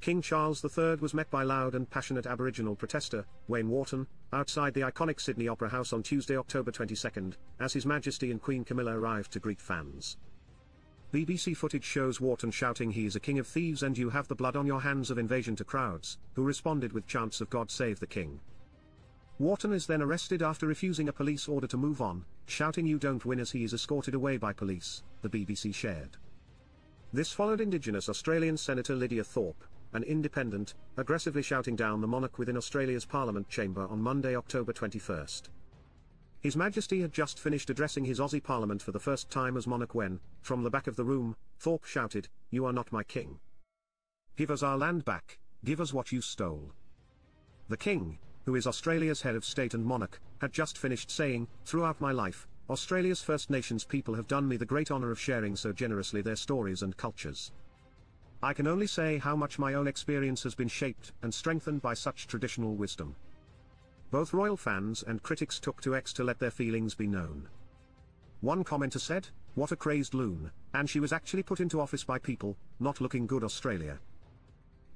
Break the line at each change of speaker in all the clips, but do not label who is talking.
King Charles III was met by loud and passionate Aboriginal protester, Wayne Wharton, outside the iconic Sydney Opera House on Tuesday, October 22, as His Majesty and Queen Camilla arrived to greet fans. BBC footage shows Wharton shouting "He's a king of thieves and you have the blood on your hands" of invasion to crowds, who responded with chants of "God save the king." Wharton is then arrested after refusing a police order to move on, shouting "You don't win" as he is escorted away by police, the BBC shared. This followed Indigenous Australian Senator Lydia Thorpe, an independent, aggressively shouting down the monarch within Australia's Parliament chamber on Monday, October 21. His Majesty had just finished addressing his Aussie Parliament for the first time as monarch when, from the back of the room, Thorpe shouted, "You are not my king. Give us our land back, give us what you stole." The king, who is Australia's head of state and monarch, had just finished saying, "Throughout my life, Australia's First Nations people have done me the great honour of sharing so generously their stories and cultures. I can only say how much my own experience has been shaped and strengthened by such traditional wisdom." Both royal fans and critics took to X to let their feelings be known. One commenter said, "What a crazed loon, and she was actually put into office by people, not looking good Australia."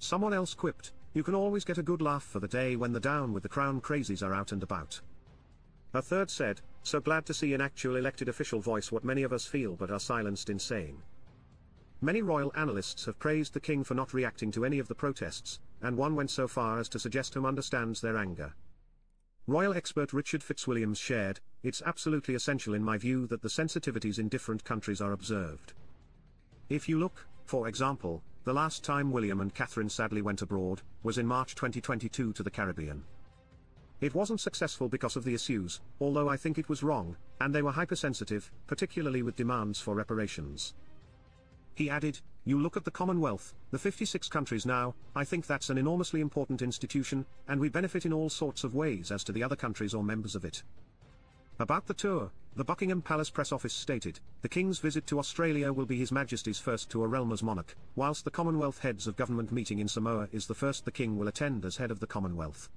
Someone else quipped, "You can always get a good laugh for the day when the down with the crown crazies are out and about." A third said, "So glad to see an actual elected official voice what many of us feel but are silenced in saying." Many royal analysts have praised the king for not reacting to any of the protests, and one went so far as to suggest he understands their anger. Royal expert Richard Fitzwilliams shared, "It's absolutely essential in my view that the sensitivities in different countries are observed. If you look, for example, the last time William and Catherine sadly went abroad, was in March 2022 to the Caribbean. It wasn't successful because of the issues, although I think it was wrong, and they were hypersensitive, particularly with demands for reparations." He added, "You look at the Commonwealth, the 56 countries now, I think that's an enormously important institution, and we benefit in all sorts of ways as to the other countries or members of it." About the tour, the Buckingham Palace press office stated, "The King's visit to Australia will be His Majesty's first to a realm as monarch, whilst the Commonwealth Heads of Government meeting in Samoa is the first the King will attend as head of the Commonwealth."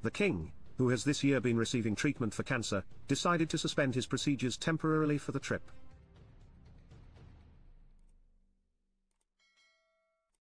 The King, who has this year been receiving treatment for cancer, decided to suspend his procedures temporarily for the trip.